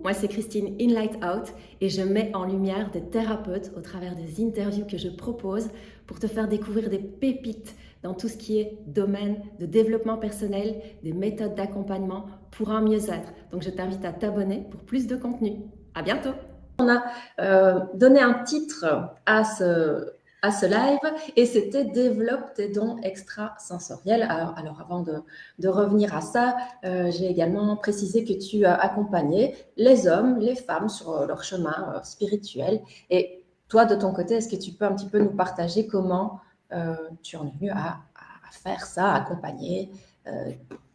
moi c'est Christine in Light Out et je mets en lumière des thérapeutes au travers des interviews que je propose pour te faire découvrir des pépites dans tout ce qui est domaine de développement personnel, des méthodes d'accompagnement pour un mieux-être. Donc je t'invite à t'abonner pour plus de contenu. À bientôt. On a donné un titre à ce live et c'était Développe tes dons extrasensoriels. Alors avant de revenir à ça, j'ai également précisé que tu as accompagné les hommes, les femmes sur leur chemin spirituel. Et toi, de ton côté, est-ce que tu peux un petit peu nous partager comment tu en es venu à faire ça, à accompagner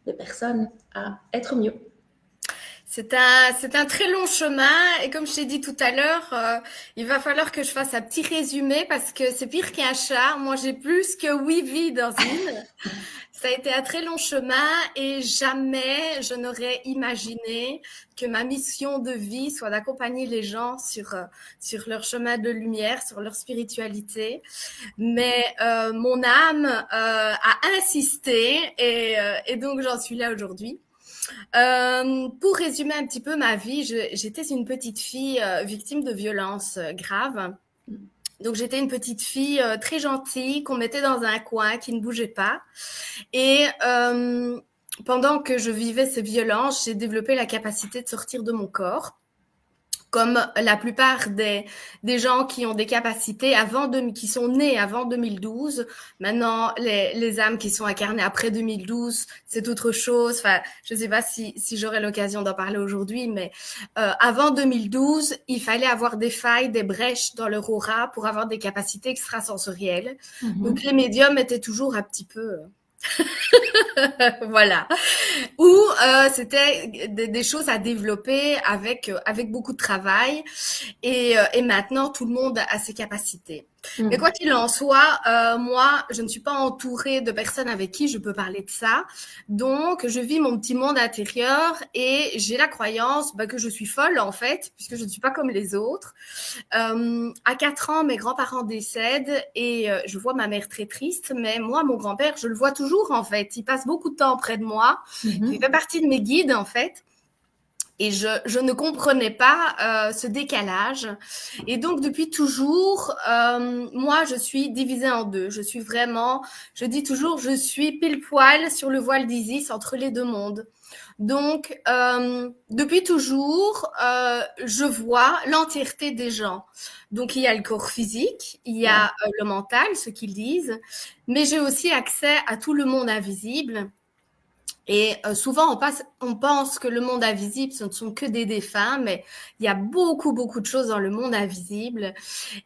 les personnes à être mieux? C'est un très long chemin et comme je t'ai dit tout à l'heure, il va falloir que je fasse un petit résumé parce que c'est pire qu'un chat. Moi, j'ai plus que 8 vies dans une. Ça a été un très long chemin et jamais je n'aurais imaginé que ma mission de vie soit d'accompagner les gens sur leur chemin de lumière, sur leur spiritualité. Mais mon âme a insisté et donc j'en suis là aujourd'hui. Pour résumer un petit peu ma vie, j'étais une petite fille victime de violences graves. Donc j'étais une petite fille très gentille qu'on mettait dans un coin, qui ne bougeait pas. Et pendant que je vivais ces violences, j'ai développé la capacité de sortir de mon corps. Comme la plupart des gens qui ont des capacités qui sont nés avant 2012. Maintenant, les âmes qui sont incarnées après 2012, c'est autre chose. Enfin, je ne sais pas si j'aurai l'occasion d'en parler aujourd'hui, mais avant 2012, il fallait avoir des failles, des brèches dans leur aura pour avoir des capacités extrasensorielles. Donc, les médiums étaient toujours un petit peu... voilà. Ou c'était des choses à développer avec beaucoup de travail et maintenant tout le monde a ses capacités. Mais quoi qu'il en soit, moi je ne suis pas entourée de personnes avec qui je peux parler de ça, donc je vis mon petit monde intérieur et j'ai la croyance que je suis folle en fait puisque je ne suis pas comme les autres. À 4 ans, mes grands-parents décèdent et je vois ma mère très triste, mais moi, mon grand-père, je le vois toujours en fait. Il passe beaucoup de temps près de moi. Il fait partie de mes guides en fait. Et je ne comprenais pas ce décalage. Et donc, depuis toujours, moi, je suis divisée en deux. Je dis toujours, je suis pile poil sur le voile d'Isis entre les deux mondes. Donc, depuis toujours, je vois l'entièreté des gens. Donc, il y a le corps physique, il y a le mental, ce qu'ils disent, mais j'ai aussi accès à tout le monde invisible. Et souvent, on pense que le monde invisible, ce ne sont que des défunts, mais il y a beaucoup, beaucoup de choses dans le monde invisible.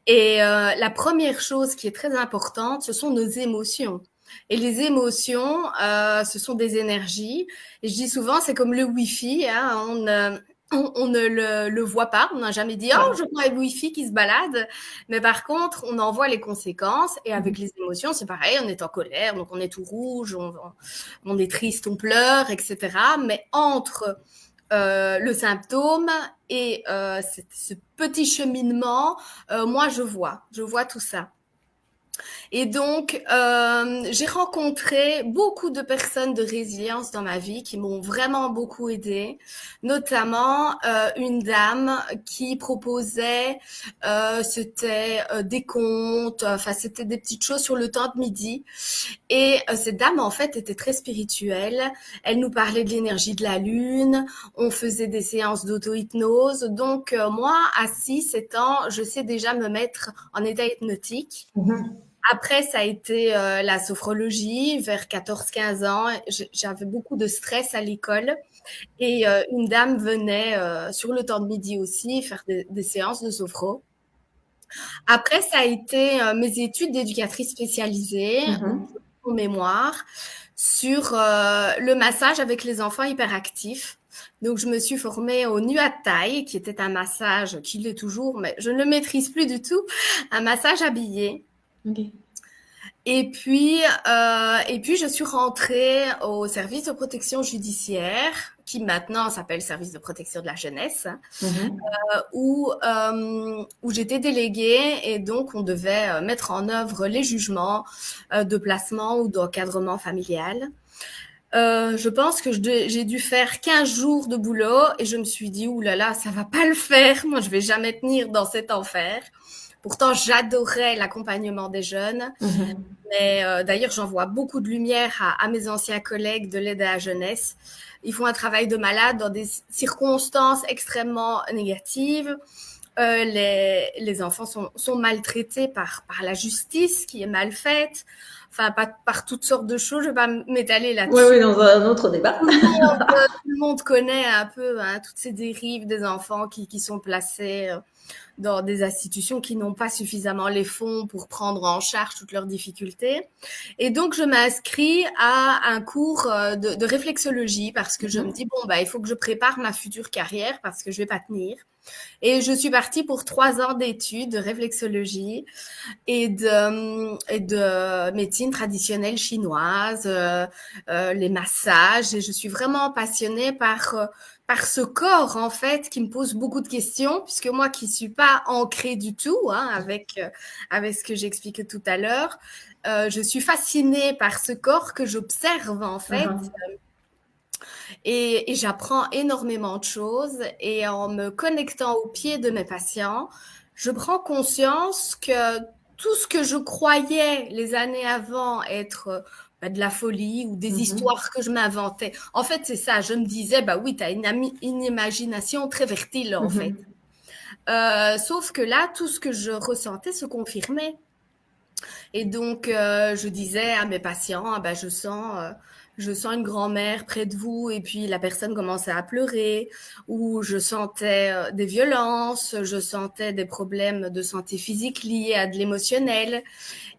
Et la première chose qui est très importante, ce sont nos émotions. Et les émotions, ce sont des énergies. Et je dis souvent, c'est comme le Wi-Fi. Hein, on ne le voit pas. On n'a jamais dit, oh, je vois le Wi-Fi qui se balade. Mais par contre, on en voit les conséquences. Et avec les émotions, c'est pareil. On est en colère, donc on est tout rouge, on est triste, on pleure, etc. Mais entre le symptôme et ce petit cheminement, moi, je vois tout ça. Et donc, j'ai rencontré beaucoup de personnes de résilience dans ma vie qui m'ont vraiment beaucoup aidée, notamment une dame qui proposait, c'était des contes, enfin c'était des petites choses sur le temps de midi. Et cette dame, en fait, était très spirituelle. Elle nous parlait de l'énergie de la lune, on faisait des séances d'auto-hypnose. Donc, moi, à 6, 7 ans, je sais déjà me mettre en état hypnotique. Après, ça a été la sophrologie vers 14, 15 ans. J'avais beaucoup de stress à l'école et une dame venait sur le temps de midi aussi faire des séances de sophro. Après, ça a été mes études d'éducatrice spécialisée, mon mémoire, sur le massage avec les enfants hyperactifs. Donc, je me suis formée au Nuat Thai, qui était un massage, qui l'est toujours, mais je ne le maîtrise plus du tout, un massage habillé. Okay. Et puis, je suis rentrée au service de protection judiciaire, qui maintenant s'appelle service de protection de la jeunesse, où j'étais déléguée et donc on devait mettre en œuvre les jugements de placement ou d'encadrement familial. Je pense que j'ai dû faire 15 jours de boulot et je me suis dit, ouh là là, ça va pas le faire. Moi, je vais jamais tenir dans cet enfer. Pourtant, j'adorais l'accompagnement des jeunes. Mais d'ailleurs, j'envoie beaucoup de lumière à mes anciens collègues de l'aide à la jeunesse. Ils font un travail de malade dans des circonstances extrêmement négatives. Les enfants sont maltraités par la justice qui est mal faite. Enfin, par toutes sortes de choses. Je vais pas m'étaler là-dessus. Oui, dans un autre débat. Tout le monde connaît un peu toutes ces dérives des enfants qui sont placés dans des institutions qui n'ont pas suffisamment les fonds pour prendre en charge toutes leurs difficultés. Et donc, je m'inscris à un cours de réflexologie parce que je me dis, bon, il faut que je prépare ma future carrière parce que je vais pas tenir. Et je suis partie pour 3 ans d'études de réflexologie et de médecine traditionnelle chinoise, les massages. Et je suis vraiment passionnée par ce corps, en fait, qui me pose beaucoup de questions, puisque moi qui suis pas ancrée du tout, avec ce que j'expliquais tout à l'heure, je suis fascinée par ce corps que j'observe, en fait. Et j'apprends énormément de choses. Et en me connectant au pied de mes patients, je prends conscience que tout ce que je croyais les années avant être de la folie ou des histoires que je m'inventais. En fait, c'est ça. Je me disais, oui, tu as une imagination très fertile, en fait. Sauf que là, tout ce que je ressentais se confirmait. Et donc, je disais à mes patients, je sens une grand-mère près de vous, et puis la personne commençait à pleurer, ou je sentais des violences, je sentais des problèmes de santé physique liés à de l'émotionnel,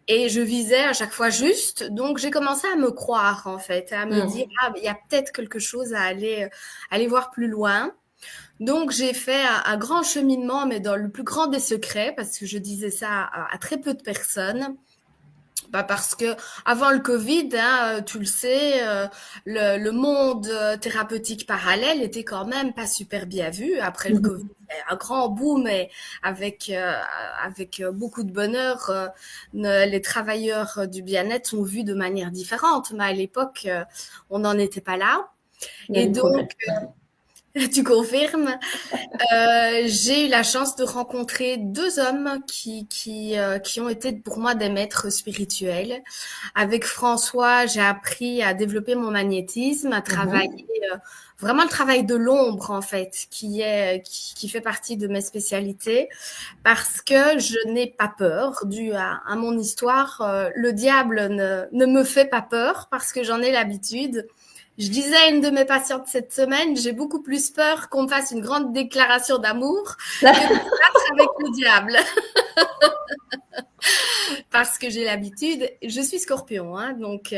et je visais à chaque fois juste. Donc, j'ai commencé à me croire, en fait, à me dire, il y a peut-être quelque chose à aller voir plus loin. Donc, j'ai fait un grand cheminement, mais dans le plus grand des secrets, parce que je disais ça à très peu de personnes. Parce que avant le Covid, tu le sais, le monde thérapeutique parallèle était quand même pas super bien vu. Après le Covid, il y a un grand boom et avec beaucoup de bonheur, les travailleurs du bien-être sont vus de manière différente. Mais à l'époque, on n'en était pas là. Et donc, tu confirmes. J'ai eu la chance de rencontrer 2 hommes qui ont été pour moi des maîtres spirituels. Avec François, j'ai appris à développer mon magnétisme, à travailler vraiment le travail de l'ombre, en fait, qui fait partie de mes spécialités, parce que je n'ai pas peur. Dû à mon histoire, le diable ne me fait pas peur parce que j'en ai l'habitude. Je disais à une de mes patientes cette semaine, j'ai beaucoup plus peur qu'on me fasse une grande déclaration d'amour que de me battre avec le diable. Parce que j'ai l'habitude, je suis scorpion, donc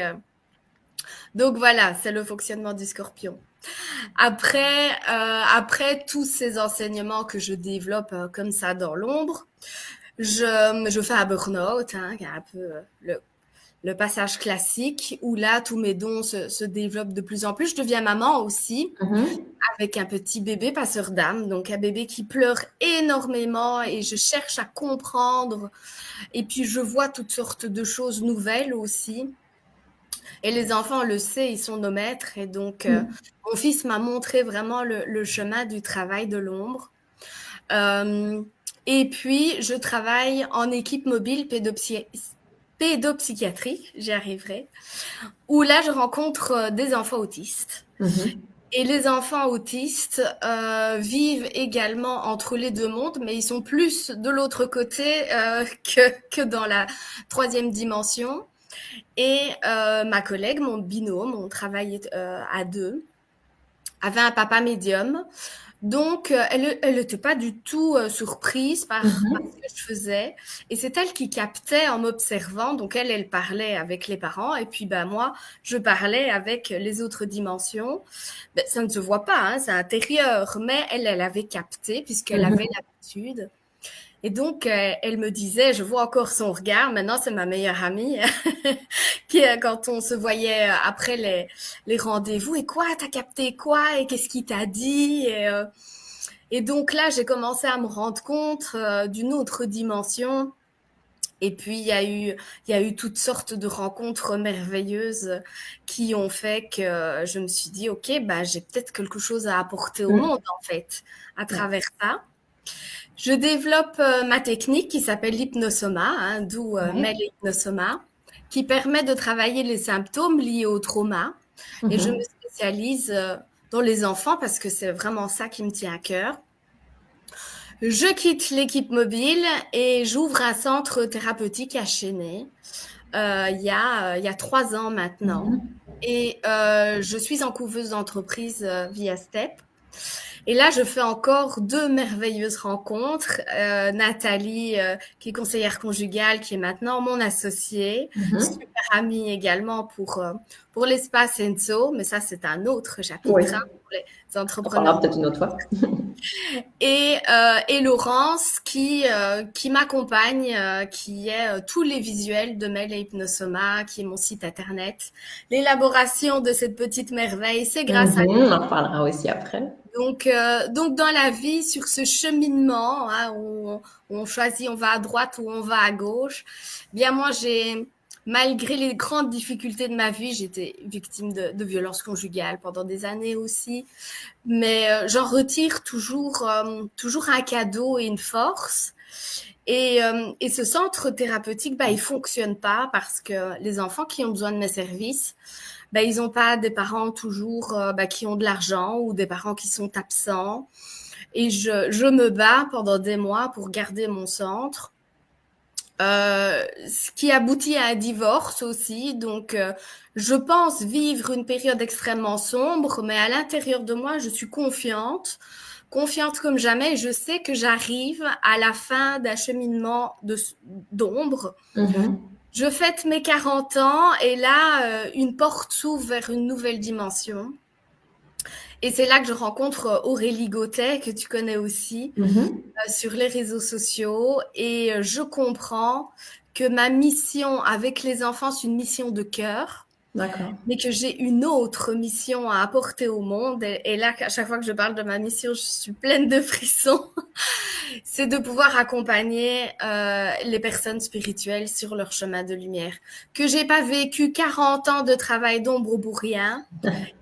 voilà, c'est le fonctionnement du scorpion. Après tous ces enseignements que je développe comme ça dans l'ombre, je fais un burn-out, qui est un peu le passage classique où là, tous mes dons se développent de plus en plus. Je deviens maman aussi, avec un petit bébé passeur d'âme, donc un bébé qui pleure énormément et je cherche à comprendre. Et puis, je vois toutes sortes de choses nouvelles aussi. Et les enfants, on le sait, ils sont nos maîtres. Et donc, mon fils m'a montré vraiment le chemin du travail de l'ombre. Et puis, je travaille en équipe mobile pédopsychiatrie, j'y arriverai, où là, je rencontre des enfants autistes. Et les enfants autistes vivent également entre les 2 mondes, mais ils sont plus de l'autre côté que dans la 3e dimension. Et ma collègue, mon binôme, on travaillait à 2, avait un papa médium. Donc, elle n'était pas du tout surprise par ce que je faisais. Et c'est elle qui captait en m'observant. Donc, elle parlait avec les parents. Et puis, moi, je parlais avec les autres dimensions. Ça ne se voit pas, c'est intérieur. Mais elle avait capté puisqu'elle avait l'habitude. Et donc, elle me disait, je vois encore son regard, maintenant c'est ma meilleure amie, qui, quand on se voyait après les rendez-vous, et quoi, t'as capté quoi, et qu'est-ce qu'il t'a dit, et donc là, j'ai commencé à me rendre compte d'une autre dimension Et puis, il y a eu toutes sortes de rencontres merveilleuses qui ont fait que je me suis dit, OK, bah, j'ai peut-être quelque chose à apporter au monde, en fait, à Ouais. travers ça. Je développe ma technique qui s'appelle l'hypnosoma, hein, d'où Ouais. Mel Hypnosoma, qui permet de travailler les symptômes liés au trauma. Et je me Mhm. spécialise dans les enfants parce que c'est vraiment ça qui me tient à cœur. Je quitte l'équipe mobile et j'ouvre un centre thérapeutique à Chennai il y a 3 ans maintenant. Mhm. Et je suis en couveuse d'entreprise via Step. Et là, je fais encore 2 merveilleuses rencontres. Nathalie, qui est conseillère conjugale, qui est maintenant mon associée, Mhm. super amie également pour l'espace Enso, mais ça, c'est un autre Oui, chapitre, hein, pour les on entrepreneurs. parlera peut-être une autre fois. Et Laurence qui m'accompagne, qui est tous les visuels de Mail et Hypnosoma, qui est mon site internet. L'élaboration de cette petite merveille, c'est grâce à Mhm. On en reparlera aussi après. donc dans la vie, sur ce cheminement, hein, où on choisit, on va à droite ou on va à gauche, bien moi malgré les grandes difficultés de ma vie, j'étais victime de violences conjugales pendant des années aussi, mais j'en retire toujours un cadeau et une force. Et ce centre thérapeutique, bah, il fonctionne pas parce que les enfants qui ont besoin de mes services, bah, ils n'ont pas des parents toujours bah, qui ont de l'argent ou des parents qui sont absents. Et je me bats pendant des mois pour garder mon centre. Ce qui aboutit à un divorce aussi. Donc, je pense vivre une période extrêmement sombre, mais à l'intérieur de moi, je suis confiante comme jamais. Je sais que j'arrive à la fin d'un cheminement d'ombre. Mhm. Je fête mes 40 ans et là, une porte s'ouvre vers une nouvelle dimension. Et c'est là que je rencontre Aurélie Gautet, que tu connais aussi, Mhm. sur les réseaux sociaux. Et je comprends que ma mission avec les enfants, c'est une mission de cœur, D'accord. mais que j'ai une autre mission à apporter au monde. Et là, à chaque fois que je parle de ma mission, je suis pleine de frissons. C'est de pouvoir accompagner les personnes spirituelles sur leur chemin de lumière. Que j'ai pas vécu 40 ans de travail d'ombre pour rien,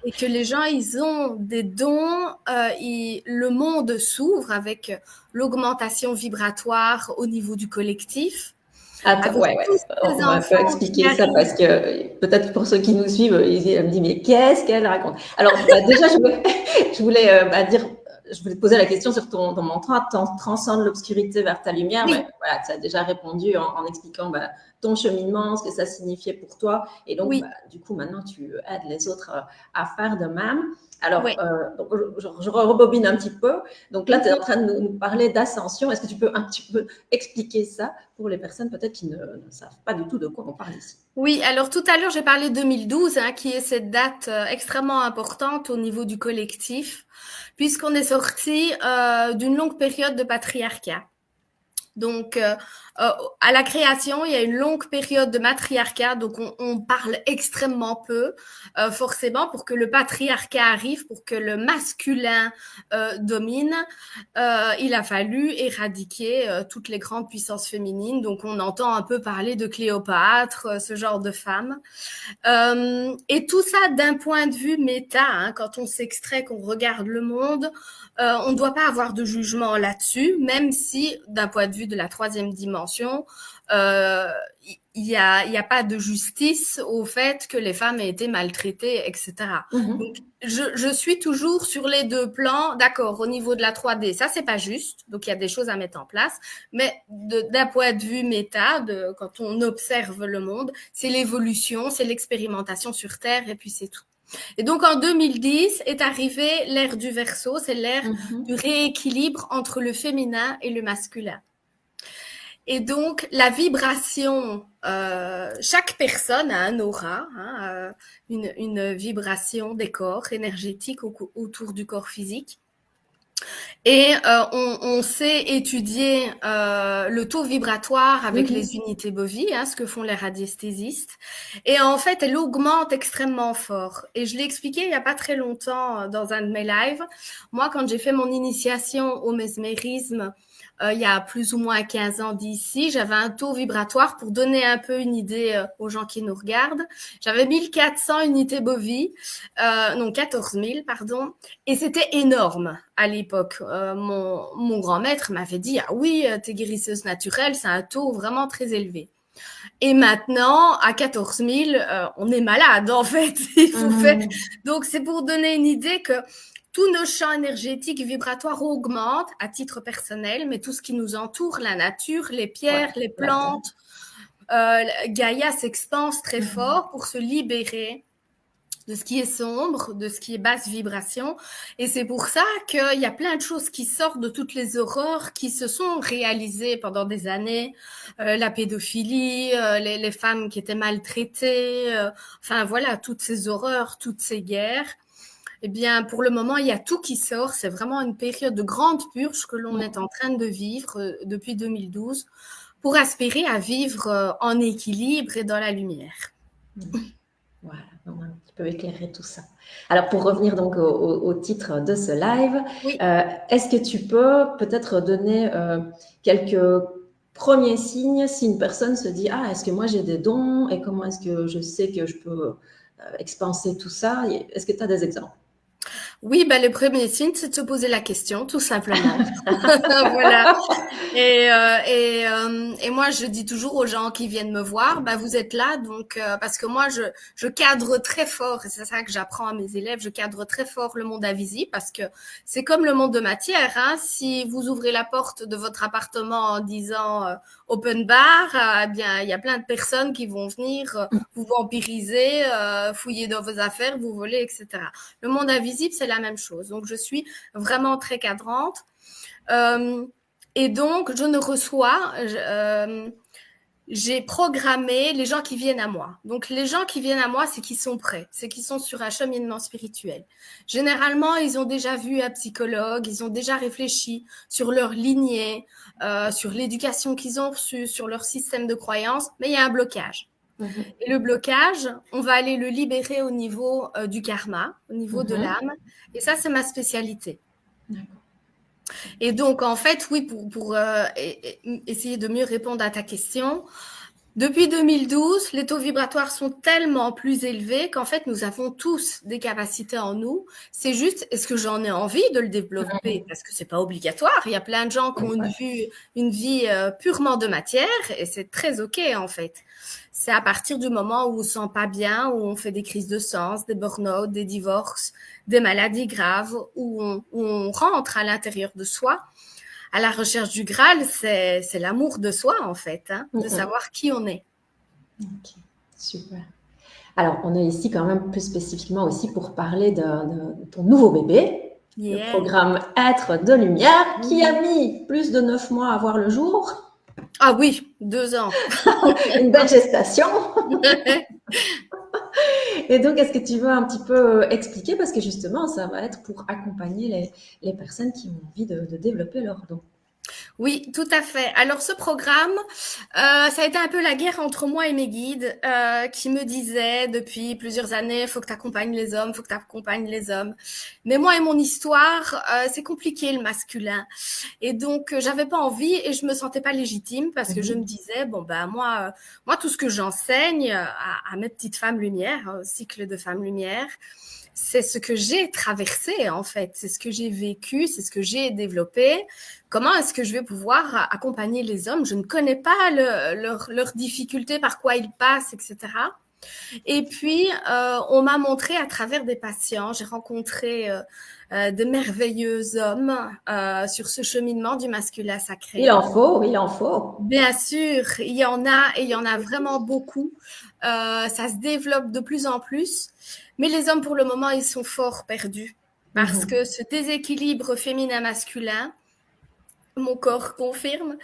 et que les gens, ils ont des dons, le monde s'ouvre avec l'augmentation vibratoire au niveau du collectif, Attends, avec ouais, ouais. tous ces On va un peu enfants qui expliquer ça arrivent. parce que peut-être pour ceux qui nous suivent, ils me disent mais qu'est-ce qu'elle raconte? Alors bah, déjà, je voulais bah, dire, je voulais te poser la question sur ton mantra, transcende l'obscurité vers ta lumière. Mais Oui, voilà, tu as déjà répondu en expliquant bah, ton cheminement, ce que ça signifiait pour toi. Et donc, bah, oui, du coup, maintenant, tu aides les autres à faire de même. Alors, oui. donc, je rebobine un petit peu. Donc là, tu es en Mhm. train de nous parler d'ascension. Est-ce que tu peux un petit peu expliquer ça pour les personnes peut-être qui ne savent pas du tout de quoi on parle ici? Oui, alors tout à l'heure, j'ai parlé 2012, hein, qui est cette date extrêmement importante au niveau du collectif, puisqu'on est sorti d'une longue période de patriarcat. Donc, à la création, il y a une longue période de matriarcat, donc on parle extrêmement peu, forcément, pour que le patriarcat arrive, pour que le masculin domine. Il a fallu éradiquer toutes les grandes puissances féminines, donc on entend un peu parler de Cléopâtre, ce genre de femmes. Et tout ça d'un point de vue méta, hein, quand on s'extrait, qu'on regarde le monde, on ne doit pas avoir de jugement là-dessus, même si d'un point de vue de la troisième dimension, il y a pas de justice au fait que les femmes aient été maltraitées, etc. Donc, Mhm. je suis toujours sur les deux plans. D'accord, au niveau de la 3D, ça, c'est pas juste. Donc, il y a des choses à mettre en place. Mais d'un point de vue méta, quand on observe le monde, c'est l'évolution, c'est l'expérimentation sur Terre, et puis c'est tout. Et donc, en 2010 est arrivée l'ère du Verseau, c'est l'ère du Mhm. rééquilibre entre le féminin et le masculin. Et donc, la vibration, chaque personne a un aura, hein, une vibration des corps énergétiques autour du corps physique. Et on sait étudier le taux vibratoire avec les unités Bovie, ce que font les radiesthésistes. Et en fait, elle augmente extrêmement fort. Et je l'ai expliqué il n'y a pas très longtemps dans un de mes lives. Moi, quand j'ai fait mon initiation au mesmérisme, il y a plus ou moins 15 ans d'ici, j'avais un taux vibratoire, pour donner un peu une idée aux gens qui nous regardent. J'avais 1400 unités Bovie, non 14 000, pardon, et c'était énorme à l'époque. Mon grand-maître m'avait dit, ah oui, t'es guérisseuse naturelle, c'est un taux vraiment très élevé. Et maintenant, à 14 000, on est malade en fait. Il faut faire. Donc c'est pour donner une idée que tous nos champs énergétiques vibratoires augmentent à titre personnel, mais tout ce qui nous entoure, la nature, les pierres, les plantes, Gaïa s'expanse très fort pour se libérer de ce qui est sombre, de ce qui est basse vibration. Et c'est pour ça qu'il y a plein de choses qui sortent de toutes les horreurs qui se sont réalisées pendant des années. La pédophilie, les femmes qui étaient maltraitées, enfin voilà, toutes ces horreurs, toutes ces guerres. Eh bien, pour le moment, il y a tout qui sort. C'est vraiment une période de grande purge que l'on est en train de vivre depuis 2012 pour aspirer à vivre en équilibre et dans la lumière. Voilà, on a un petit peu éclairé tout ça. Alors, pour revenir donc au titre de ce live, est-ce que tu peux peut-être donner quelques premiers signes si une personne se dit « Ah, est-ce que moi j'ai des dons et comment est-ce que je sais que je peux expanser tout ça ?» Est-ce que tu as des exemples? Oui, le premier signe, c'est de se poser la question, tout simplement. Voilà. Et moi, je dis toujours aux gens qui viennent me voir, vous êtes là, donc parce que moi, je cadre très fort, et c'est ça que j'apprends à mes élèves, je cadre très fort le monde invisible, parce que c'est comme le monde de matière. Si vous ouvrez la porte de votre appartement en disant open bar, eh bien, il y a plein de personnes qui vont venir vous vampiriser, fouiller dans vos affaires, vous voler, etc. Le monde invisible, c'est la même chose. Donc, je suis vraiment très cadrante. Et donc, je ne reçois... j'ai programmé les gens qui viennent à moi. Donc, les gens qui viennent à moi, c'est qu'ils sont prêts. C'est qu'ils sont sur un cheminement spirituel. Généralement, ils ont déjà vu un psychologue, ils ont déjà réfléchi sur leur lignée, sur l'éducation qu'ils ont reçue, sur leur système de croyances, mais il y a un blocage. Et le blocage, on va aller le libérer au niveau du karma, au niveau de l'âme. Et ça, c'est ma spécialité. Et donc, en fait, oui, pour essayer de mieux répondre à ta question, depuis 2012, les taux vibratoires sont tellement plus élevés qu'en fait, nous avons tous des capacités en nous. C'est juste, est-ce que j'en ai envie de le développer? Parce que c'est pas obligatoire. Il y a plein de gens qui ont une vie purement de matière et c'est très OK, en fait. C'est à partir du moment où on se sent pas bien, où on fait des crises de sens, des burn-out, des divorces, des maladies graves, où on rentre à l'intérieur de soi. À la recherche du Graal, c'est l'amour de soi, en fait, de savoir qui on est. Ok, super. Alors, on est ici quand même plus spécifiquement aussi pour parler de ton nouveau bébé, le programme Être de Lumière, qui a mis plus de 9 mois à voir le jour. Ah oui, 2 ans. Une belle gestation. Et donc, est-ce que tu veux un petit peu expliquer, parce que justement, ça va être pour accompagner les personnes qui ont envie de développer leur don. Oui, tout à fait. Alors, ce programme, ça a été un peu la guerre entre moi et mes guides qui me disaient depuis plusieurs années, faut que tu accompagnes les hommes, faut que tu accompagnes les hommes. Mais moi et mon histoire, c'est compliqué le masculin. Et donc, j'avais pas envie et je me sentais pas légitime parce que je me disais, moi, tout ce que j'enseigne à mes petites femmes lumière, au cycle de femmes lumière, c'est ce que j'ai traversé, en fait. C'est ce que j'ai vécu, c'est ce que j'ai développé. Comment est-ce que je vais pouvoir accompagner les hommes? Je ne connais pas leurs difficultés, par quoi ils passent, etc. Et puis, on m'a montré à travers des patients, j'ai rencontré de merveilleux hommes sur ce cheminement du masculin sacré. Il en faut. Bien sûr, il y en a et il y en a vraiment beaucoup. Ça se développe de plus en plus. Mais les hommes, pour le moment, ils sont fort perdus. Parce que ce déséquilibre féminin-masculin, mon corps confirme,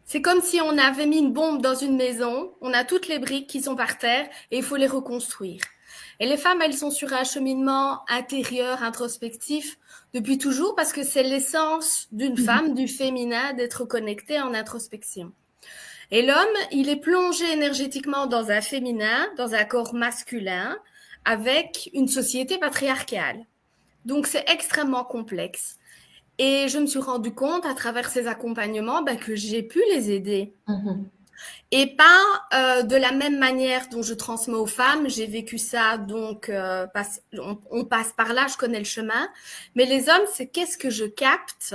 c'est comme si on avait mis une bombe dans une maison, on a toutes les briques qui sont par terre et il faut les reconstruire. Et les femmes, elles sont sur un cheminement intérieur, introspectif, depuis toujours, parce que c'est l'essence d'une femme, du féminin, d'être connectée en introspection. Et l'homme, il est plongé énergétiquement dans un féminin, dans un corps masculin, avec une société patriarcale. Donc, c'est extrêmement complexe. Et je me suis rendu compte, à travers ces accompagnements, que j'ai pu les aider. Et pas de la même manière dont je transmets aux femmes. J'ai vécu ça, donc on passe par là, je connais le chemin. Mais les hommes, c'est qu'est-ce que je capte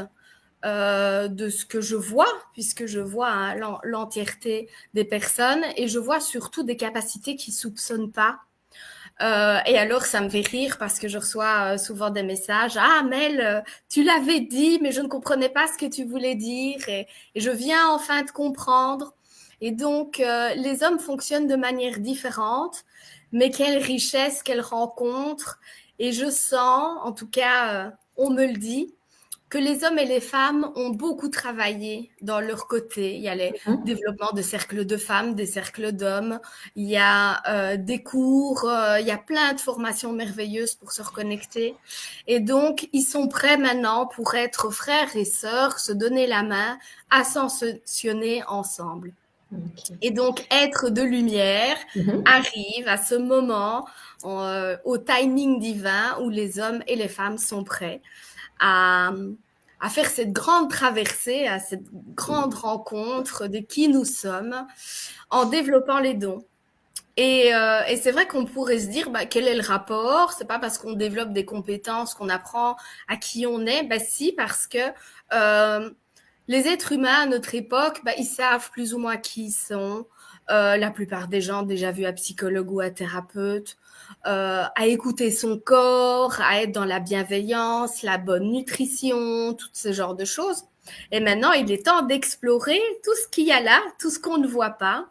de ce que je vois, puisque je vois l'entièreté des personnes, et je vois surtout des capacités qu'ils ne soupçonnent pas. Et alors, ça me fait rire parce que je reçois souvent des messages. Ah, Mel, tu l'avais dit, mais je ne comprenais pas ce que tu voulais dire. Et je viens enfin de comprendre. Et donc, les hommes fonctionnent de manière différente, mais quelle richesse, quelle rencontre. Et je sens, en tout cas, on me le dit, que les hommes et les femmes ont beaucoup travaillé dans leur côté. Il y a les développements de cercles de femmes, des cercles d'hommes, il y a des cours, il y a plein de formations merveilleuses pour se reconnecter. Et donc, ils sont prêts maintenant pour être frères et sœurs, se donner la main, ascensionner ensemble. Okay. Et donc, être de lumière arrive à ce moment, au timing divin, où les hommes et les femmes sont prêts à faire cette grande traversée, à cette grande rencontre de qui nous sommes, en développant les dons. Et c'est vrai qu'on pourrait se dire, quel est le rapport? C'est pas parce qu'on développe des compétences qu'on apprend à qui on est. Si, parce que les êtres humains à notre époque, ils savent plus ou moins qui ils sont. La plupart des gens ont déjà vu un psychologue ou un thérapeute. À écouter son corps, à être dans la bienveillance, la bonne nutrition, tout ce genre de choses. Et maintenant, il est temps d'explorer tout ce qu'il y a là, tout ce qu'on ne voit pas.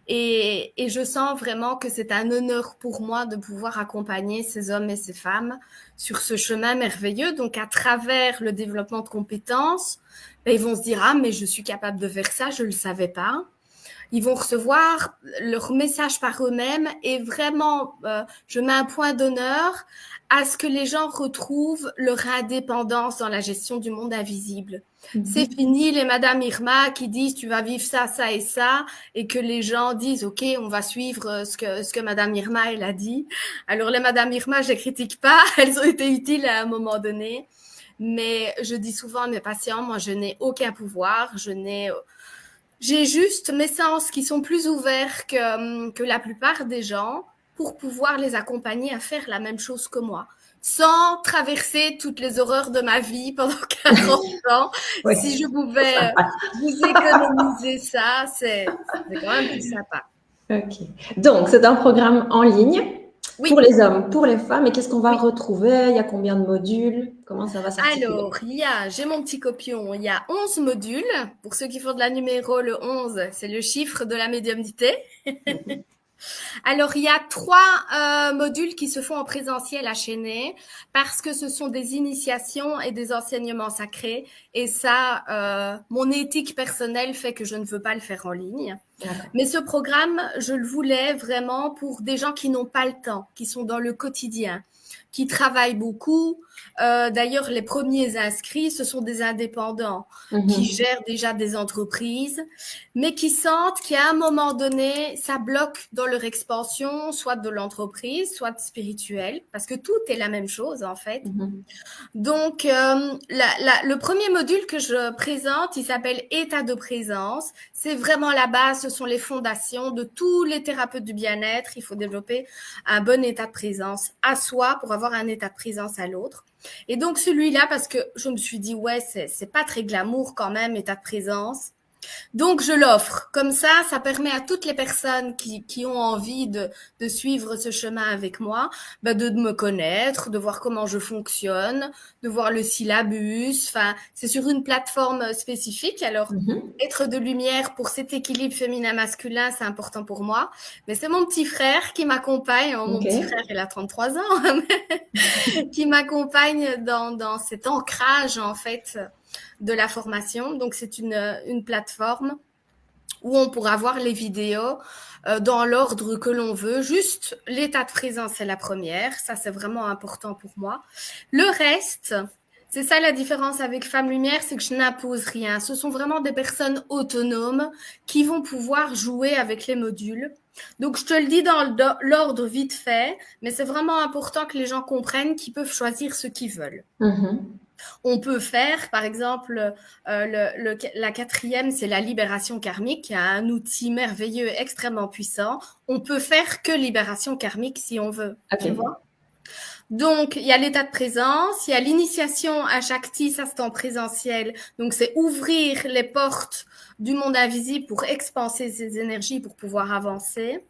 Et je sens vraiment que c'est un honneur pour moi de pouvoir accompagner ces hommes et ces femmes sur ce chemin merveilleux. Donc, à travers le développement de compétences, ils vont se dire « Ah, mais je suis capable de faire ça, je ne le savais pas ». Ils vont recevoir leur message par eux-mêmes et vraiment, je mets un point d'honneur à ce que les gens retrouvent leur indépendance dans la gestion du monde invisible. C'est fini les Madame Irma qui disent tu vas vivre ça, ça et ça, et que les gens disent ok, on va suivre ce que Madame Irma elle a dit. Alors les Madame Irma, je les critique pas, elles ont été utiles à un moment donné, mais je dis souvent à mes patients, moi je n'ai aucun pouvoir, j'ai juste mes sens qui sont plus ouverts que la plupart des gens pour pouvoir les accompagner à faire la même chose que moi, sans traverser toutes les horreurs de ma vie pendant 40 ans. Oui, si je pouvais vous économiser ça, c'est quand même plus sympa. Ok. Donc, c'est un programme en ligne pour les hommes, pour les femmes. Et qu'est-ce qu'on va retrouver? Il y a combien de modules? Comment ça va s'articuler? Alors, j'ai mon petit copion, il y a 11 modules. Pour ceux qui font de la numéro, le 11, c'est le chiffre de la médiumnité. Alors, il y a 3 modules qui se font en présentiel à Chennai parce que ce sont des initiations et des enseignements sacrés. Et ça, mon éthique personnelle fait que je ne veux pas le faire en ligne. Mais ce programme, je le voulais vraiment pour des gens qui n'ont pas le temps, qui sont dans le quotidien, qui travaillent beaucoup. D'ailleurs, les premiers inscrits, ce sont des indépendants qui gèrent déjà des entreprises, mais qui sentent qu'à un moment donné, ça bloque dans leur expansion, soit de l'entreprise, soit spirituelle, parce que tout est la même chose en fait. Donc, le premier module que je présente, il s'appelle État de présence. C'est vraiment la base, ce sont les fondations de tous les thérapeutes du bien-être. Il faut développer un bon état de présence à soi pour avoir un état de présence à l'autre. Et donc celui-là, parce que je me suis dit, ouais, c'est pas très glamour quand même, état de présence. Donc, je l'offre. Comme ça permet à toutes les personnes qui ont envie de suivre ce chemin avec moi, de me connaître, de voir comment je fonctionne, de voir le syllabus. Enfin, c'est sur une plateforme spécifique. Alors, être de lumière pour cet équilibre féminin-masculin, c'est important pour moi. Mais c'est mon petit frère qui m'accompagne. Mon petit frère, il a 33 ans, qui m'accompagne dans cet ancrage, en fait, de la formation. Donc, c'est une plateforme où on pourra voir les vidéos dans l'ordre que l'on veut. Juste l'état de présence, c'est la première. Ça, c'est vraiment important pour moi. Le reste, c'est ça la différence avec Femmes Lumière, c'est que je n'impose rien. Ce sont vraiment des personnes autonomes qui vont pouvoir jouer avec les modules. Donc, je te le dis dans l'ordre vite fait, mais c'est vraiment important que les gens comprennent qu'ils peuvent choisir ce qu'ils veulent. On peut faire, par exemple, la quatrième, c'est la libération karmique, qui est un outil merveilleux, extrêmement puissant. On peut faire que libération karmique si on veut. Okay. Tu vois? Donc, il y a l'état de présence, il y a l'initiation à Shakti, ça c'est en présentiel. Donc, c'est ouvrir les portes du monde invisible pour expanser ses énergies, pour pouvoir avancer.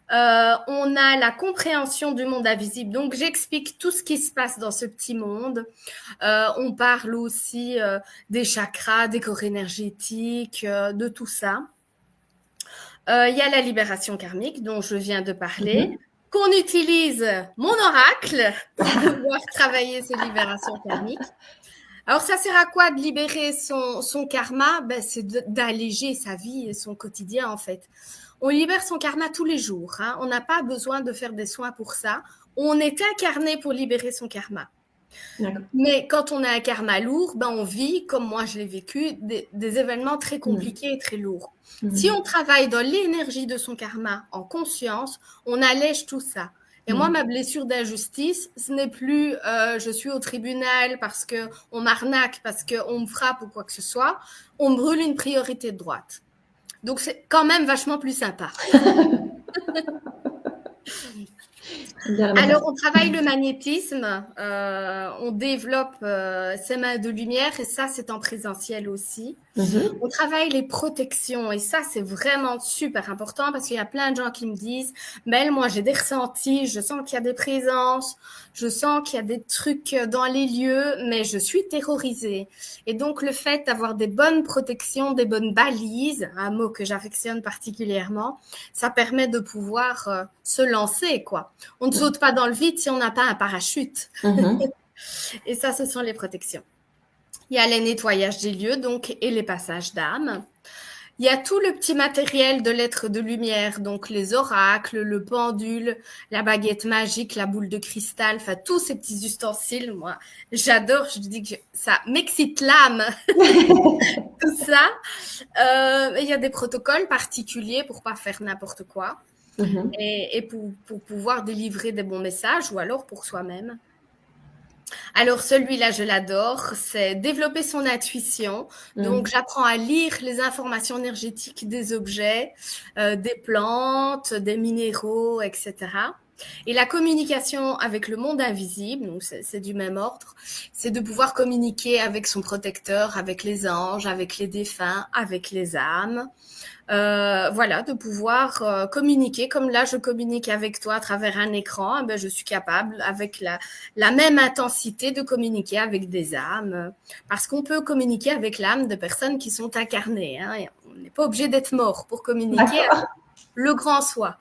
On a la compréhension du monde invisible. Donc, j'explique tout ce qui se passe dans ce petit monde. On parle aussi des chakras, des corps énergétiques, de tout ça. Il y a la libération karmique dont je viens de parler. Qu'on utilise mon oracle pour pouvoir travailler ces libérations karmiques. Alors, ça sert à quoi de libérer son karma? C'est d'alléger sa vie et son quotidien, en fait. On libère son karma tous les jours. Hein. On n'a pas besoin de faire des soins pour ça. On est incarné pour libérer son karma. Mais quand on a un karma lourd, on vit, comme moi je l'ai vécu, des événements très compliqués et très lourds. Si on travaille dans l'énergie de son karma en conscience, on allège tout ça. Et moi, ma blessure d'injustice, ce n'est plus je suis au tribunal parce qu'on m'arnaque, parce qu'on me frappe ou quoi que ce soit. On me brûle une priorité de droite. Donc, c'est quand même vachement plus sympa. Alors, on travaille le magnétisme, on développe ses mains de lumière et ça, c'est en présentiel aussi. On travaille les protections et ça, c'est vraiment super important parce qu'il y a plein de gens qui me disent « Mel, moi, j'ai des ressentis, je sens qu'il y a des présences, je sens qu'il y a des trucs dans les lieux, mais je suis terrorisée. » Et donc, le fait d'avoir des bonnes protections, des bonnes balises, un mot que j'affectionne particulièrement, ça permet de pouvoir se lancer, quoi. On ne saute pas dans le vide si on n'a pas un parachute. Et ça, ce sont les protections. Il y a les nettoyages des lieux, donc, et les passages d'âme. Il y a tout le petit matériel de lettres de lumière, donc les oracles, le pendule, la baguette magique, la boule de cristal, enfin, tous ces petits ustensiles. Moi, j'adore, je dis que ça m'excite l'âme, tout ça. Il y a des protocoles particuliers pour pas faire n'importe quoi. Et pour pouvoir délivrer des bons messages ou alors pour soi-même. Alors celui-là, je l'adore, c'est développer son intuition. Donc j'apprends à lire les informations énergétiques des objets, des plantes, des minéraux, etc. Et la communication avec le monde invisible, donc c'est du même ordre, c'est de pouvoir communiquer avec son protecteur, avec les anges, avec les défunts, avec les âmes. Voilà, de pouvoir communiquer comme là je communique avec toi à travers un écran, je suis capable avec la même intensité de communiquer avec des âmes, parce qu'on peut communiquer avec l'âme de personnes qui sont incarnées, hein, et on n'est pas obligé d'être mort pour communiquer avec le grand soi.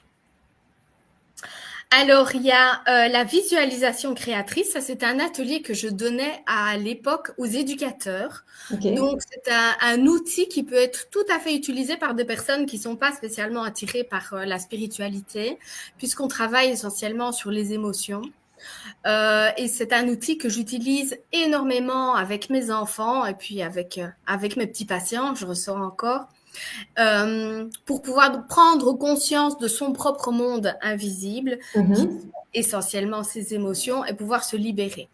Alors, il y a la visualisation créatrice. Ça, c'est un atelier que je donnais à l'époque aux éducateurs. Donc, c'est un outil qui peut être tout à fait utilisé par des personnes qui ne sont pas spécialement attirées par la spiritualité, puisqu'on travaille essentiellement sur les émotions. Et c'est un outil que j'utilise énormément avec mes enfants et puis avec mes petits patients, je ressens encore. Pour pouvoir prendre conscience de son propre monde invisible, qui sont essentiellement ses émotions, et pouvoir se libérer.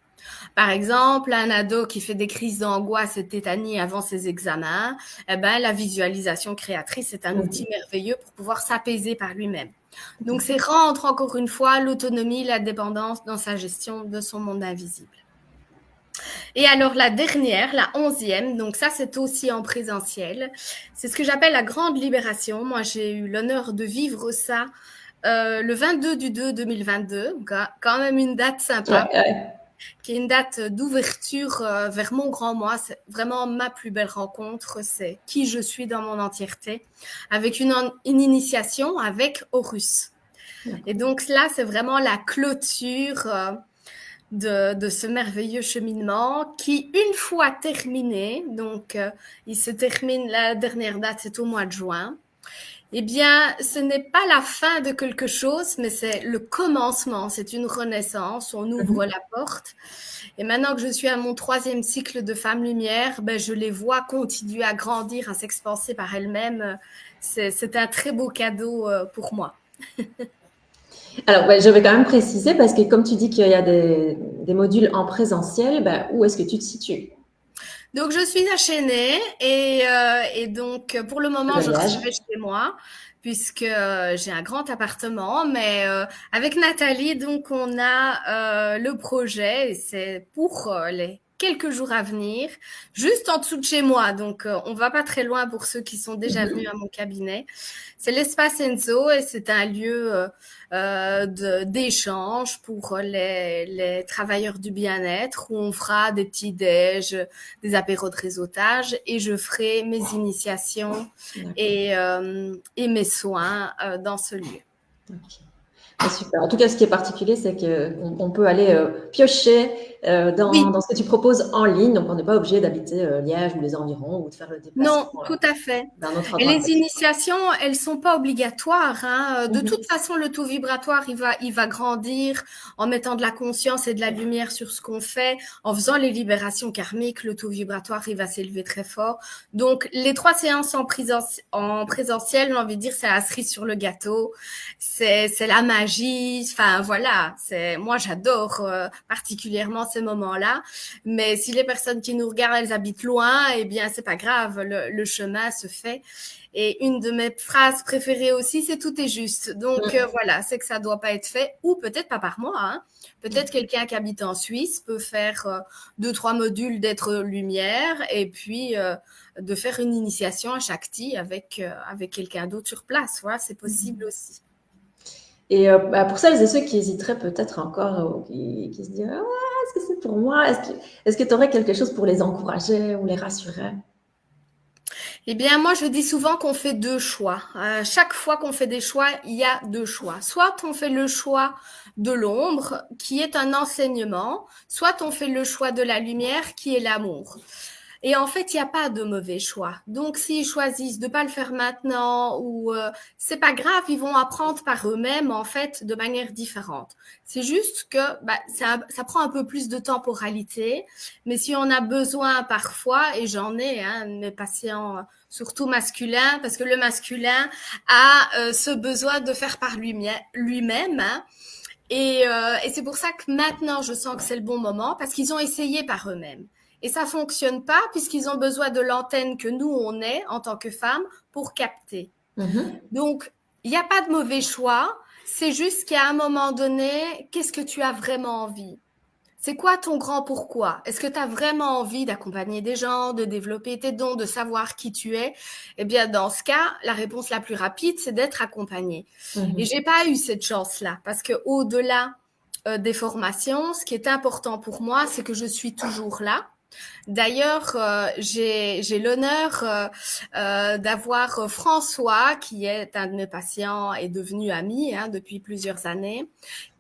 Par exemple, un ado qui fait des crises d'angoisse et de tétanie avant ses examens, la visualisation créatrice est un outil merveilleux pour pouvoir s'apaiser par lui-même. Donc, c'est rendre encore une fois l'autonomie, la dépendance dans sa gestion de son monde invisible. Et alors la dernière, la 11e, donc ça c'est aussi en présentiel, c'est ce que j'appelle la grande libération. Moi j'ai eu l'honneur de vivre ça le 22/2/2022, donc quand même une date sympa, qui est une date d'ouverture vers mon grand moi. C'est vraiment ma plus belle rencontre, c'est qui je suis dans mon entièreté, avec une initiation avec Horus. Et donc là c'est vraiment la clôture de ce merveilleux cheminement qui, une fois terminé, donc il se termine, la dernière date, c'est au mois de juin, Eh bien, ce n'est pas la fin de quelque chose, mais c'est le commencement. C'est une renaissance. On ouvre la porte. Et maintenant que je suis à mon 3e cycle de Femme Lumière, ben, je les vois continuer à grandir, à s'expanser par elles-mêmes. C'est un très beau cadeau pour moi. Alors, je vais quand même préciser parce que comme tu dis qu'il y a des modules en présentiel, où est-ce que tu te situes? Donc, je suis à Chennai et donc, pour le moment, je resterai chez moi puisque j'ai un grand appartement. Mais avec Nathalie, donc, on a le projet et c'est pour les quelques jours à venir, juste en dessous de chez moi. Donc, on va pas très loin pour ceux qui sont déjà venus à mon cabinet. C'est l'espace Enzo et c'est un lieu d'échange pour les travailleurs du bien-être où on fera des petits déj, des apéros de réseautage et je ferai mes initiations et mes soins dans ce lieu. Okay. Super. En tout cas, ce qui est particulier, c'est qu'on peut aller piocher dans ce que tu proposes en ligne. Donc, on n'est pas obligé d'habiter Liège ou les environs ou de faire le déplacement. Non, tout à fait. Et les initiations, elles sont pas obligatoires. Hein. De toute façon, le taux vibratoire, il va grandir en mettant de la conscience et de la lumière sur ce qu'on fait. En faisant les libérations karmiques, le taux vibratoire, il va s'élever très fort. Donc, les 3 séances en présentiel, j'ai envie de dire, c'est la cerise sur le gâteau. C'est la magie. Enfin, voilà. Moi, j'adore particulièrement ces moments-là. Mais si les personnes qui nous regardent, elles habitent loin, eh bien, c'est pas grave. Le chemin se fait. Et une de mes phrases préférées aussi, c'est tout est juste. Donc voilà, c'est que ça doit pas être fait, ou peut-être pas par moi. Hein. Peut-être quelqu'un qui habite en Suisse peut faire 2-3 modules d'être lumière et puis de faire une initiation à chaque ti avec quelqu'un d'autre sur place. Voilà, c'est possible aussi. Et pour celles et ceux qui hésiteraient peut-être encore, qui se diraient est-ce que c'est pour moi? Est-ce que tu aurais quelque chose pour les encourager ou les rassurer? Eh bien, moi, je dis souvent qu'on fait 2 choix. Chaque fois qu'on fait des choix, il y a 2 choix. Soit on fait le choix de l'ombre, qui est un enseignement, soit on fait le choix de la lumière, qui est l'amour. Et en fait, il n'y a pas de mauvais choix. Donc, s'ils choisissent de pas le faire maintenant ou c'est pas grave, ils vont apprendre par eux-mêmes en fait de manière différente. C'est juste que ça prend un peu plus de temporalité, mais si on a besoin parfois, et j'en ai mes patients surtout masculins, parce que le masculin a ce besoin de faire par lui-même. Hein, et c'est pour ça que maintenant, je sens que c'est le bon moment, parce qu'ils ont essayé par eux-mêmes. Et ça fonctionne pas puisqu'ils ont besoin de l'antenne que nous, on est en tant que femmes pour capter. Donc, il n'y a pas de mauvais choix. C'est juste qu'à un moment donné, qu'est-ce que tu as vraiment envie? C'est quoi ton grand pourquoi? Est-ce que tu as vraiment envie d'accompagner des gens, de développer tes dons, de savoir qui tu es? Eh bien, dans ce cas, la réponse la plus rapide, c'est d'être accompagné. Et j'ai pas eu cette chance-là parce que au-delà des formations, ce qui est important pour moi, c'est que je suis toujours là. D'ailleurs, j'ai l'honneur d'avoir François, qui est un de mes patients et devenu ami depuis plusieurs années,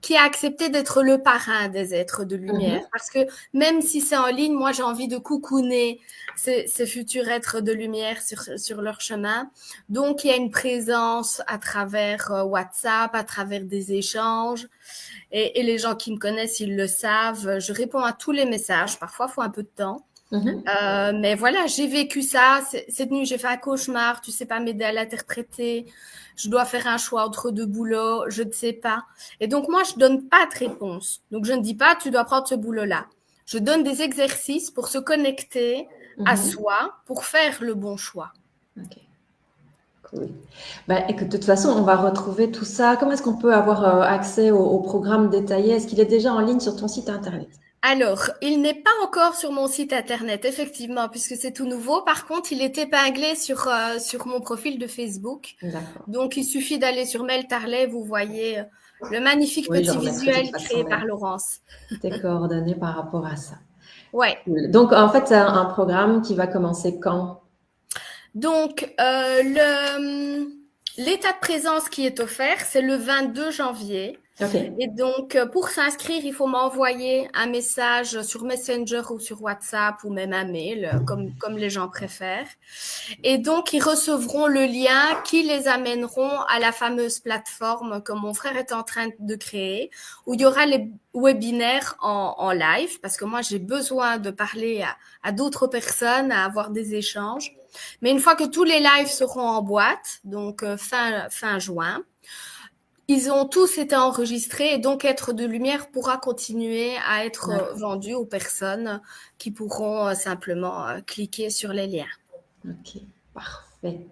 qui a accepté d'être le parrain des êtres de lumière. Parce que même si c'est en ligne, moi j'ai envie de coucouner ces futurs êtres de lumière sur leur chemin. Donc il y a une présence à travers WhatsApp, à travers des échanges. Et les gens qui me connaissent, ils le savent. Je réponds à tous les messages. Parfois, il faut un peu de temps. Mais voilà, j'ai vécu ça. Cette nuit, j'ai fait un cauchemar. Tu sais pas m'aider à l'interpréter. Je dois faire un choix entre 2 boulots. Je ne sais pas. Et donc, moi, je donne pas de réponse. Donc, je ne dis pas, tu dois prendre ce boulot-là. Je donne des exercices pour se connecter à soi, pour faire le bon choix. Ok. Cool. Écoute, de toute façon, on va retrouver tout ça. Comment est-ce qu'on peut avoir accès au programme détaillé? Est-ce qu'il est déjà en ligne sur ton site internet? Alors, il n'est pas encore sur mon site internet, effectivement, puisque c'est tout nouveau. Par contre, il est épinglé sur mon profil de Facebook. Donc, il suffit d'aller sur Mel Tarlet, vous voyez le magnifique petit visuel créé par Laurence. Tes coordonnées par rapport à ça. Ouais. Cool. Donc, en fait, c'est un programme qui va commencer quand? Donc, l'état de présence qui est offert, c'est le 22 janvier. Ok. Et donc, pour s'inscrire, il faut m'envoyer un message sur Messenger ou sur WhatsApp ou même un mail, comme les gens préfèrent. Et donc, ils recevront le lien qui les amèneront à la fameuse plateforme que mon frère est en train de créer, où il y aura les webinaires en live, parce que moi, j'ai besoin de parler à d'autres personnes, à avoir des échanges. Mais une fois que tous les lives seront en boîte, donc fin juin, ils ont tous été enregistrés et donc Être de Lumière pourra continuer à être vendu aux personnes qui pourront simplement cliquer sur les liens. Ok, parfait.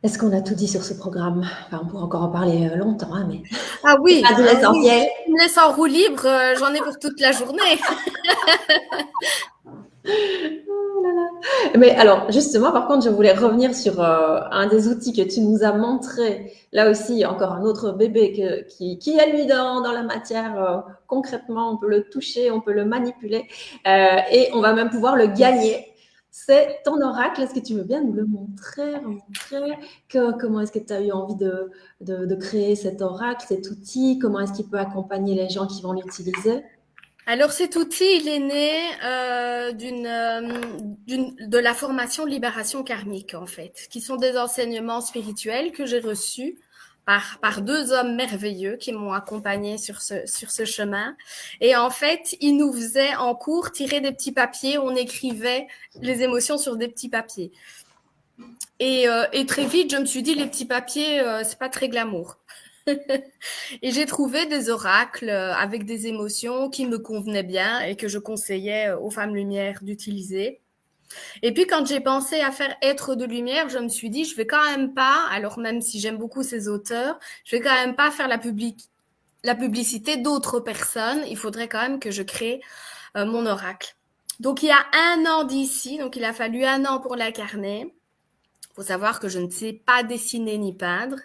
Est-ce qu'on a tout dit sur ce programme? Enfin, on pourra encore en parler longtemps, hein, mais Ah oui, pas de l'essentiel. Si tu me laisses en roue libre, j'en ai pour toute la journée. Oh là là. Mais alors, justement, par contre, je voulais revenir sur un des outils que tu nous as montré. Là aussi, encore un autre bébé qui est lui dans la matière. Concrètement, on peut le toucher, on peut le manipuler et on va même pouvoir le gagner. C'est ton oracle. Est-ce que tu veux bien nous le montrer, comment est-ce que tu as eu envie de créer cet oracle, cet outil? Comment est-ce qu'il peut accompagner les gens qui vont l'utiliser? Alors cet outil, il est né de la formation Libération karmique, en fait, qui sont des enseignements spirituels que j'ai reçus par deux hommes merveilleux qui m'ont accompagné sur ce chemin. Et en fait, ils nous faisaient en cours tirer des petits papiers, on écrivait les émotions sur des petits papiers. Et très vite, je me suis dit, les petits papiers, c'est pas très glamour. Et j'ai trouvé des oracles avec des émotions qui me convenaient bien et que je conseillais aux femmes lumière d'utiliser. Et puis quand j'ai pensé à faire Être de lumière, je me suis dit, je vais quand même pas, alors même si j'aime beaucoup ces auteurs, je vais quand même pas faire la publicité d'autres personnes. Il faudrait quand même que je crée mon oracle. Donc il y a 1 an d'ici, donc il a fallu 1 an pour l'incarner. Faut savoir que je ne sais pas dessiner ni peindre,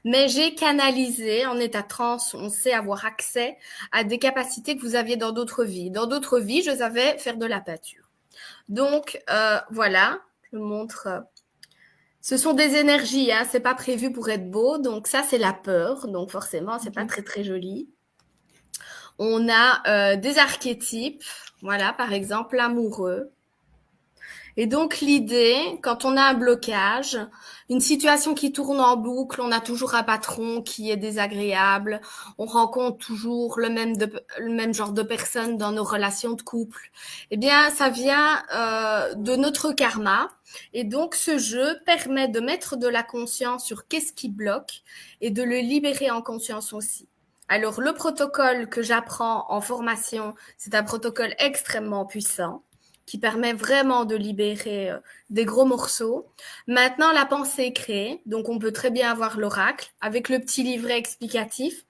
mais j'ai canalisé en état trans. On sait avoir accès à des capacités que vous aviez dans d'autres vies. Dans d'autres vies, je savais faire de la peinture. Donc voilà, je montre. Ce sont des énergies, hein, c'est pas prévu pour être beau. Donc ça, c'est la peur. Donc forcément, c'est pas très très joli. On a des archétypes. Voilà, par exemple, l'amoureux. Et donc l'idée, quand on a un blocage, une situation qui tourne en boucle, on a toujours un patron qui est désagréable, on rencontre toujours le même genre de personnes dans nos relations de couple, eh bien ça vient de notre karma. Et donc ce jeu permet de mettre de la conscience sur qu'est-ce qui bloque et de le libérer en conscience aussi. Alors le protocole que j'apprends en formation, c'est un protocole extrêmement puissant qui permet vraiment de libérer des gros morceaux. Maintenant, la pensée est créée, donc on peut très bien avoir l'oracle avec le petit livret explicatif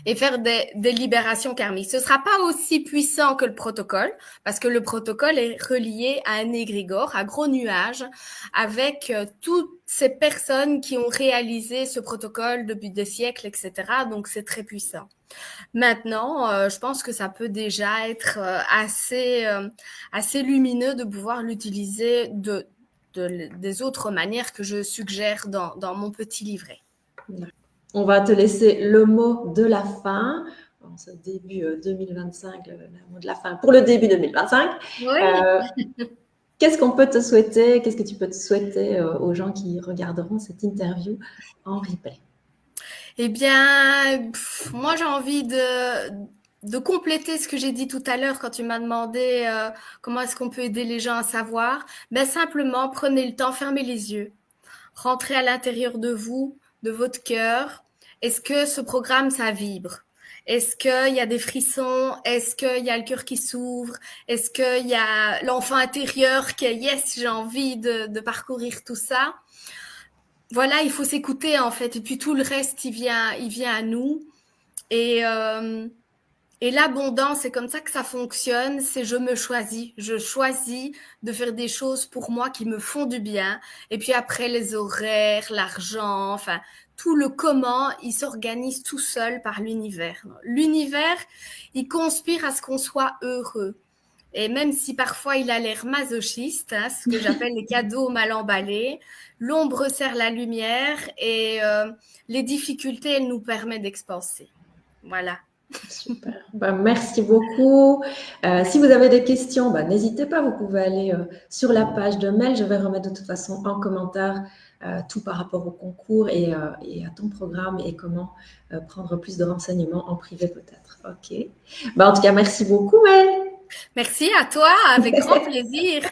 et faire des libérations karmiques. Ce sera pas aussi puissant que le protocole, parce que le protocole est relié à un égrégore, à gros nuages, avec toutes ces personnes qui ont réalisé ce protocole depuis des siècles, etc. Donc c'est très puissant. Maintenant, je pense que ça peut déjà être assez lumineux de pouvoir l'utiliser des autres manières que je suggère dans mon petit livret. On va te laisser le mot de la fin. En ce début 2025, le mot de la fin pour le début 2025. Oui. Qu'est-ce qu'on peut te souhaiter? Qu'est-ce que tu peux te souhaiter aux gens qui regarderont cette interview en replay? Eh bien, moi j'ai envie de compléter ce que j'ai dit tout à l'heure quand tu m'as demandé comment est-ce qu'on peut aider les gens à savoir. Ben simplement, prenez le temps, fermez les yeux, rentrez à l'intérieur de vous, de votre cœur. Est-ce que ce programme, ça vibre? Est-ce qu'il y a des frissons? Est-ce qu'il y a le cœur qui s'ouvre? Est-ce qu'il y a l'enfant intérieur qui est « yes, j'ai envie de parcourir tout ça ». Voilà, il faut s'écouter en fait. Et puis tout le reste, il vient à nous. Et l'abondance, c'est comme ça que ça fonctionne. C'est je me choisis. Je choisis de faire des choses pour moi qui me font du bien. Et puis après, les horaires, l'argent, enfin, tout le comment, il s'organise tout seul par l'univers. L'univers, il conspire à ce qu'on soit heureux. Et même si parfois il a l'air masochiste, hein, ce que j'appelle les cadeaux mal emballés, l'ombre sert la lumière et les difficultés, elles nous permettent d'expanser. Voilà. Super. Merci beaucoup. Si vous avez des questions, n'hésitez pas, vous pouvez aller sur la page de mail. Je vais remettre de toute façon en commentaire tout par rapport au concours et à ton programme et comment prendre plus de renseignements en privé peut-être. OK. En tout cas, merci beaucoup, Mel. Merci à toi, avec grand plaisir.